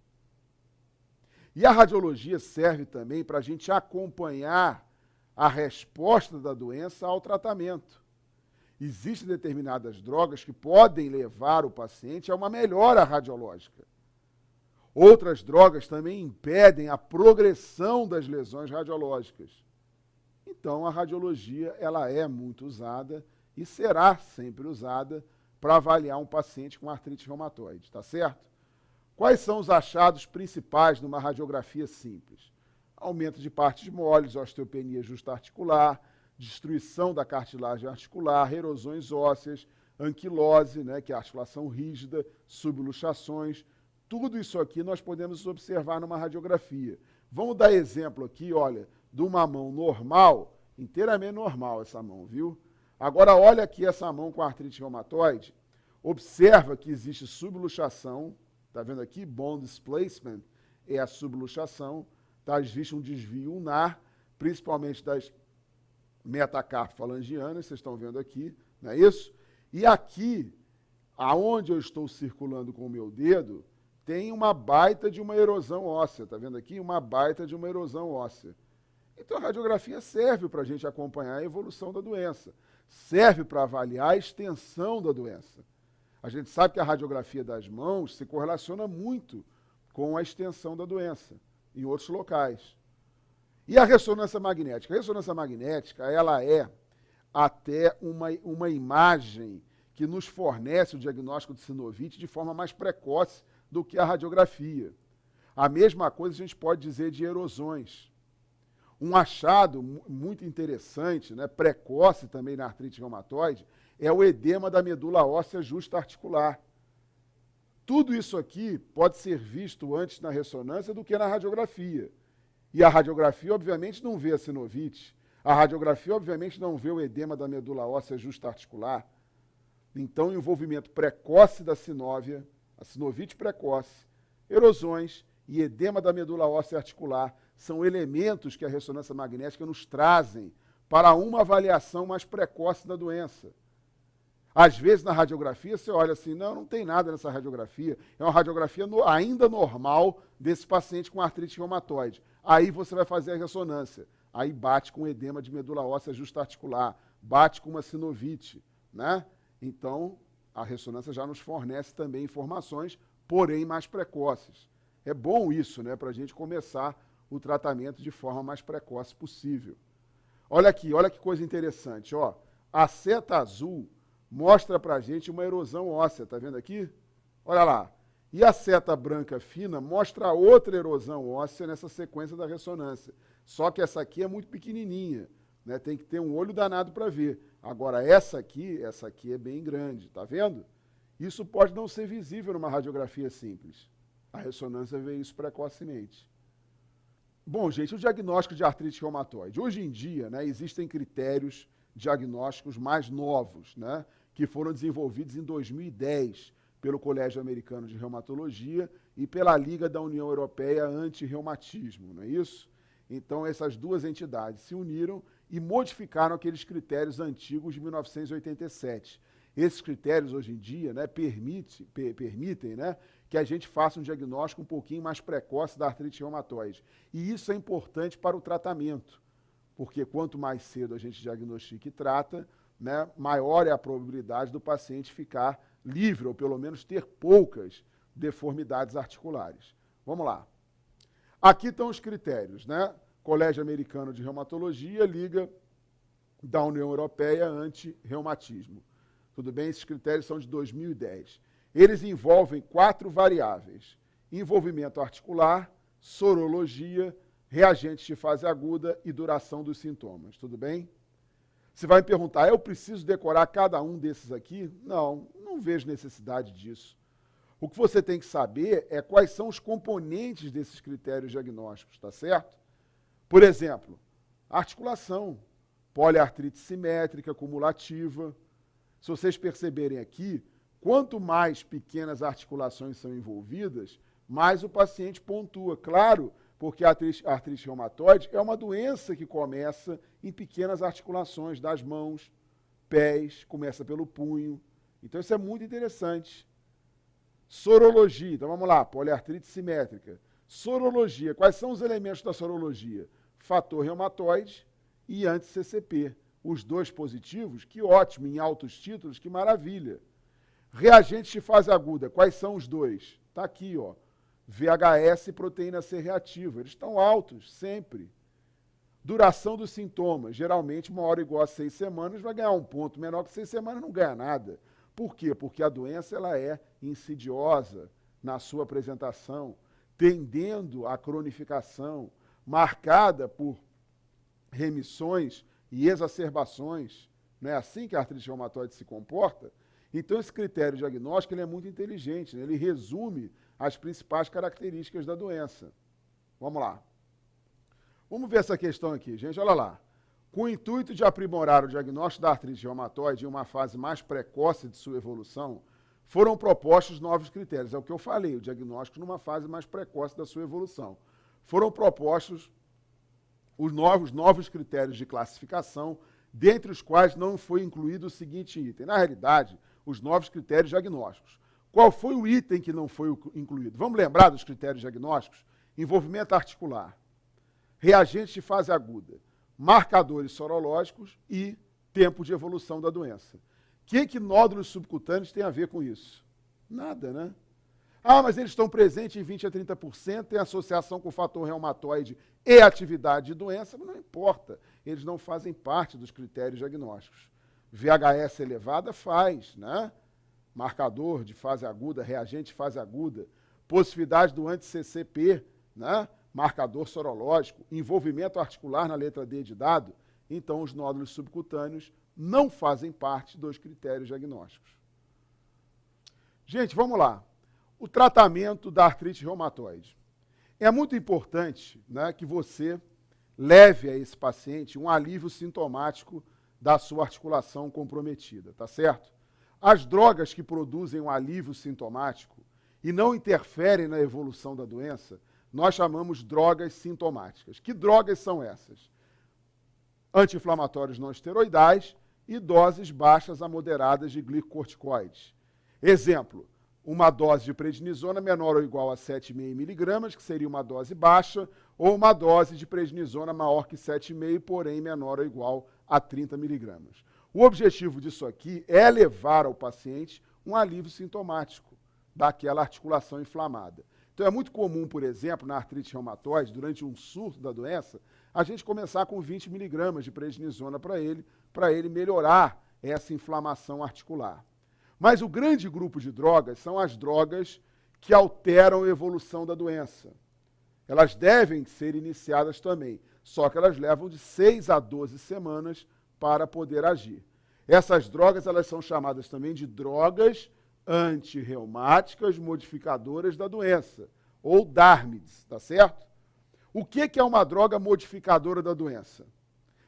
A: E a radiologia serve também para a gente acompanhar a resposta da doença ao tratamento. Existem determinadas drogas que podem levar o paciente a uma melhora radiológica. Outras drogas também impedem a progressão das lesões radiológicas. Então, a radiologia ela é muito usada e será sempre usada para avaliar um paciente com artrite reumatoide, tá certo? Quais são os achados principais numa radiografia simples? Aumento de partes moles, osteopenia justa-articular, destruição da cartilagem articular, erosões ósseas, anquilose, né, que é a articulação rígida, subluxações, Tudo isso aqui nós podemos observar numa radiografia. Vamos dar exemplo aqui, olha, de uma mão normal, inteiramente normal essa mão, viu? Agora, olha aqui essa mão com artrite reumatoide. Observa que existe subluxação, está vendo aqui? Bone displacement é a subluxação, tá? Existe um desvio ulnar, principalmente das metacarpofalangianas, vocês estão vendo aqui, não é isso? E aqui, aonde eu estou circulando com o meu dedo, tem uma baita de uma erosão óssea, está vendo aqui? Uma baita de uma erosão óssea. Então, a radiografia serve para a gente acompanhar a evolução da doença, serve para avaliar a extensão da doença. A gente sabe que a radiografia das mãos se correlaciona muito com a extensão da doença em outros locais. E a ressonância magnética? A ressonância magnética, ela é até uma imagem que nos fornece o diagnóstico de sinovite de forma mais precoce do que a radiografia. A mesma coisa a gente pode dizer de erosões. Um achado muito interessante, né, precoce também na artrite reumatoide, é o edema da medula óssea justa articular. Tudo isso aqui pode ser visto antes na ressonância do que na radiografia. E a radiografia, obviamente, não vê a sinovite. A radiografia, obviamente, não vê o edema da medula óssea justa articular. Então, o envolvimento precoce da sinóvia, a sinovite precoce, erosões e edema da medula óssea articular são elementos que a ressonância magnética nos trazem para uma avaliação mais precoce da doença. Às vezes, na radiografia, você olha assim, não tem nada nessa radiografia, é uma radiografia ainda normal desse paciente com artrite reumatoide. Aí você vai fazer a ressonância, aí bate com edema de medula óssea justa-articular, bate com uma sinovite, né? Então, a ressonância já nos fornece também informações, porém mais precoces. É bom isso, né, para a gente começar o tratamento de forma mais precoce possível. Olha aqui, olha que coisa interessante, ó. A seta azul mostra para a gente uma erosão óssea, tá vendo aqui? Olha lá. E a seta branca fina mostra outra erosão óssea nessa sequência da ressonância. Só que essa aqui é muito pequenininha, né? Tem que ter um olho danado para ver. Agora, essa aqui é bem grande, tá vendo? Isso pode não ser visível numa radiografia simples. A ressonância vê isso precocemente. Bom, gente, o diagnóstico de artrite reumatoide. Hoje em dia, né, existem critérios diagnósticos mais novos, né, que foram desenvolvidos em 2010 pelo Colégio Americano de Reumatologia e pela Liga da União Europeia Anti-Reumatismo, não é isso? Então, essas duas entidades se uniram e modificaram aqueles critérios antigos de 1987. Esses critérios, hoje em dia, né, permitem, né, que a gente faça um diagnóstico um pouquinho mais precoce da artrite reumatoide. E isso é importante para o tratamento, porque quanto mais cedo a gente diagnostica e trata, né, maior é a probabilidade do paciente ficar livre, ou pelo menos ter poucas deformidades articulares. Vamos lá. Aqui estão os critérios, né? Colégio Americano de Reumatologia, Liga da União Europeia Anti-Reumatismo. Tudo bem? Esses critérios são de 2010. Eles envolvem 4 variáveis: envolvimento articular, sorologia, reagentes de fase aguda e duração dos sintomas. Tudo bem? Você vai me perguntar, eu preciso decorar cada um desses aqui? Não, não vejo necessidade disso. O que você tem que saber é quais são os componentes desses critérios diagnósticos, tá certo? Por exemplo, articulação, poliartrite simétrica, cumulativa. Se vocês perceberem aqui, quanto mais pequenas articulações são envolvidas, mais o paciente pontua. Claro, porque a artrite reumatoide é uma doença que começa em pequenas articulações das mãos, pés, começa pelo punho. Então, isso é muito interessante. Sorologia, então vamos lá, poliartrite simétrica. Sorologia, quais são os elementos da sorologia? Fator reumatoide e anti-CCP. Os 2 positivos, que ótimo, em altos títulos, que maravilha. Reagentes de fase aguda, quais são os 2? Está aqui, ó. VHS e proteína C reativa, eles estão altos, sempre. Duração dos sintomas, geralmente uma hora igual a 6 semanas, vai ganhar 1 ponto, menor que 6 semanas não ganha nada. Por quê? Porque a doença ela é insidiosa na sua apresentação, tendendo à cronificação, marcada por remissões e exacerbações. Não é assim que a artrite reumatoide se comporta? Então, esse critério diagnóstico ele é muito inteligente, né? Ele resume as principais características da doença. Vamos lá. Vamos ver essa questão aqui, gente. Olha lá. Com o intuito de aprimorar o diagnóstico da artrite reumatoide em uma fase mais precoce de sua evolução, foram propostos novos critérios. É o que eu falei, o diagnóstico numa fase mais precoce da sua evolução. Foram propostos os novos critérios de classificação, dentre os quais não foi incluído o seguinte item. Na realidade, os novos critérios diagnósticos. Qual foi o item que não foi incluído? Vamos lembrar dos critérios diagnósticos? Envolvimento articular, reagentes de fase aguda, marcadores sorológicos e tempo de evolução da doença. O que nódulos subcutâneos tem a ver com isso? Nada, né? Ah, mas eles estão presentes em 20% a 30%, tem associação com o fator reumatoide e atividade de doença, mas não importa, eles não fazem parte dos critérios diagnósticos. VHS elevada faz, né? Marcador de fase aguda, reagente de fase aguda, possibilidade do anti-CCP, né? Marcador sorológico, envolvimento articular na letra D de dado, então os nódulos subcutâneos não fazem parte dos critérios diagnósticos. Gente, vamos lá. O tratamento da artrite reumatoide. É muito importante, né, que você leve a esse paciente um alívio sintomático da sua articulação comprometida, tá certo? As drogas que produzem um alívio sintomático e não interferem na evolução da doença, nós chamamos drogas sintomáticas. Que drogas são essas? Anti-inflamatórios não esteroidais e doses baixas a moderadas de glicocorticoides. Exemplo, uma dose de prednisona menor ou igual a 7,5 miligramas, que seria uma dose baixa, ou uma dose de prednisona maior que 7,5, porém menor ou igual a 30 miligramas. O objetivo disso aqui é levar ao paciente um alívio sintomático daquela articulação inflamada. Então é muito comum, por exemplo, na artrite reumatoide, durante um surto da doença, a gente começar com 20 miligramas de prednisona para ele melhorar essa inflamação articular. Mas o grande grupo de drogas são as drogas que alteram a evolução da doença. Elas devem ser iniciadas também, só que elas levam de 6 a 12 semanas para poder agir. Essas drogas elas são chamadas também de drogas antirreumáticas modificadoras da doença, ou DARMIDs, tá certo? O que é uma droga modificadora da doença?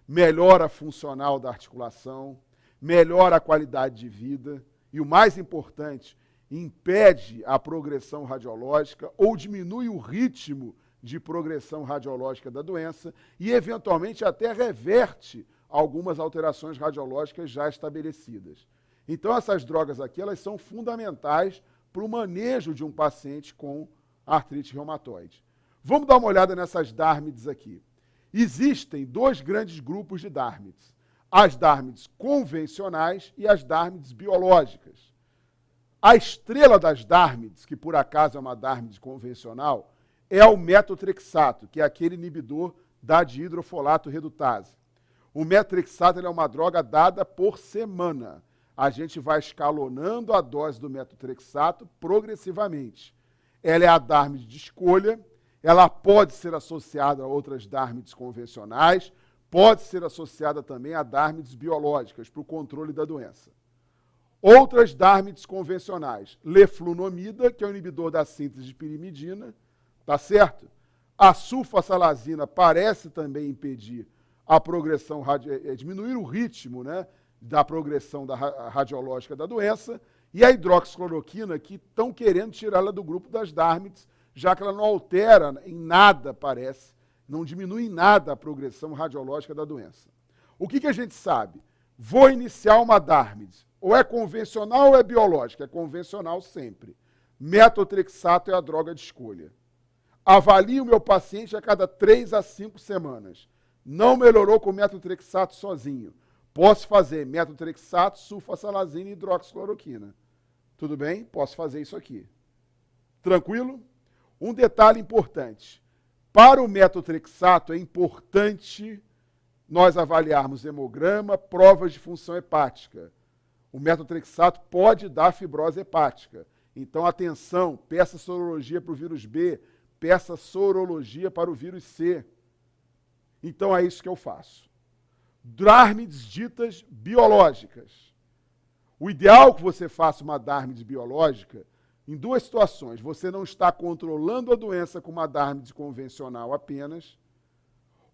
A: Melhora funcional da articulação, melhora a qualidade de vida e, o mais importante, impede a progressão radiológica ou diminui o ritmo de progressão radiológica da doença e, eventualmente, até reverte algumas alterações radiológicas já estabelecidas. Então, essas drogas aqui, elas são fundamentais para o manejo de um paciente com artrite reumatoide. Vamos dar uma olhada nessas DARMIDs aqui. Existem dois grandes grupos de DARMIDs. As DARMIDs convencionais e as DARMIDs biológicas. A estrela das DARMIDs, que por acaso é uma DARMID convencional, é o metotrexato, que é aquele inibidor da dihidrofolato redutase. O metotrexato é uma droga dada por semana. A gente vai escalonando a dose do metotrexato progressivamente. Ela é a DARMID de escolha, ela pode ser associada a outras DARMIDs convencionais, pode ser associada também a DARMIDs biológicas para o controle da doença. Outras DARMIDs convencionais, leflunomida, que é o inibidor da síntese de pirimidina, tá certo? A sulfasalazina parece também impedir a progressão, diminuir o ritmo, né, da progressão radiológica da doença, e a hidroxicloroquina, que estão querendo tirá-la do grupo das DARMIDs, já que ela não altera em nada, parece, não diminui em nada a progressão radiológica da doença. O que a gente sabe? Vou iniciar uma DARMID, ou é convencional ou é biológica? É convencional sempre. Metotrexato é a droga de escolha. Avalio o meu paciente a cada 3 a 5 semanas. Não melhorou com metotrexato sozinho. Posso fazer metotrexato, sulfasalazina e hidroxicloroquina. Tudo bem? Posso fazer isso aqui. Tranquilo? Um detalhe importante. Para o metotrexato é importante nós avaliarmos hemograma, provas de função hepática. O metotrexato pode dar fibrose hepática. Então, atenção, peça sorologia para o vírus B, peça sorologia para o vírus C. Então, é isso que eu faço. DARMIDs ditas biológicas. O ideal é que você faça uma DARMID biológica Em duas situações, você não está controlando a doença com uma DARMID convencional apenas,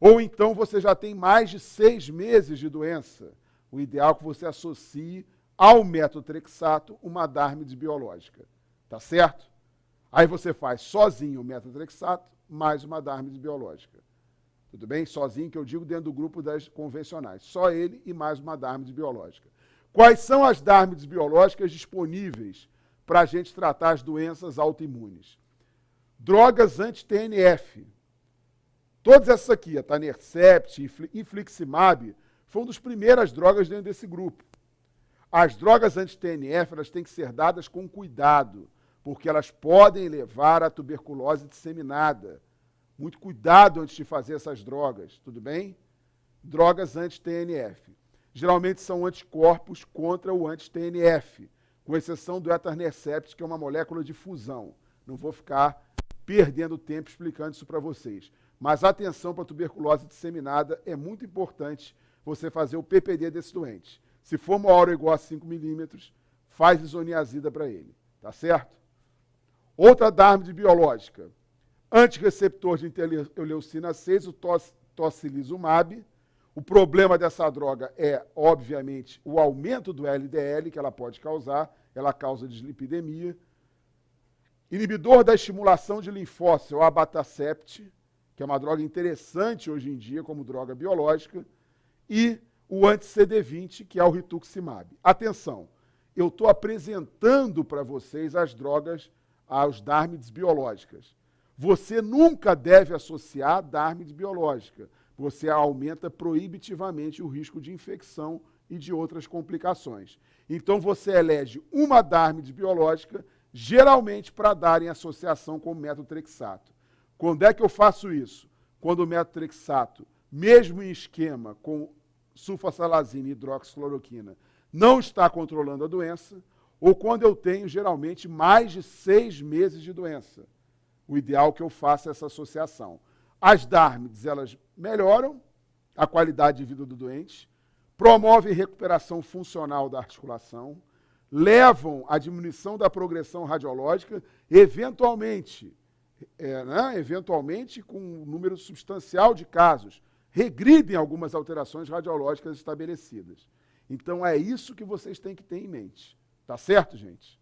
A: ou então você já tem mais de 6 meses de doença. O ideal é que você associe ao metotrexato uma DARMID biológica. Tá certo? Aí você faz sozinho o metotrexato mais uma DARMID biológica. Tudo bem? Sozinho, que eu digo dentro do grupo das convencionais. Só ele e mais uma DARMID biológica. Quais são as DARMIDs biológicas disponíveis para a gente tratar as doenças autoimunes? Drogas anti-TNF. Todas essas aqui, a Tanercept, Infliximab, foram das primeiras drogas dentro desse grupo. As drogas anti-TNF, elas têm que ser dadas com cuidado, porque elas podem levar à tuberculose disseminada. Muito cuidado antes de fazer essas drogas, tudo bem? Drogas anti-TNF. Geralmente são anticorpos contra o anti-TNF, com exceção do Etanercept, que é uma molécula de fusão. Não vou ficar perdendo tempo explicando isso para vocês. Mas atenção para a tuberculose disseminada, é muito importante você fazer o PPD desse doente. Se for maior ou igual a 5 milímetros, faz isoniazida para ele, tá certo? Outra DARMID biológica, antirreceptor de interleucina 6, o tocilizumab. O problema dessa droga é, obviamente, o aumento do LDL que ela pode causar, ela causa dislipidemia. Inibidor da estimulação de linfócito, o abatacept, que é uma droga interessante hoje em dia como droga biológica, e o anti-CD20, que é o rituximab. Atenção, eu estou apresentando para vocês as drogas, as DARMIDs biológicas. Você nunca deve associar a DARMID biológica. Você aumenta proibitivamente o risco de infecção e de outras complicações. Então, você elege uma DARMID biológica, geralmente para dar em associação com o metotrexato. Quando é que eu faço isso? Quando o metotrexato, mesmo em esquema com sulfasalazina e hidroxicloroquina, não está controlando a doença, ou quando eu tenho, geralmente, mais de 6 meses de doença. O ideal é que eu faça essa associação. As DARMIDs, elas melhoram a qualidade de vida do doente, promovem recuperação funcional da articulação, levam à diminuição da progressão radiológica, eventualmente, com um número substancial de casos, regridem algumas alterações radiológicas estabelecidas. Então, é isso que vocês têm que ter em mente. Tá certo, gente?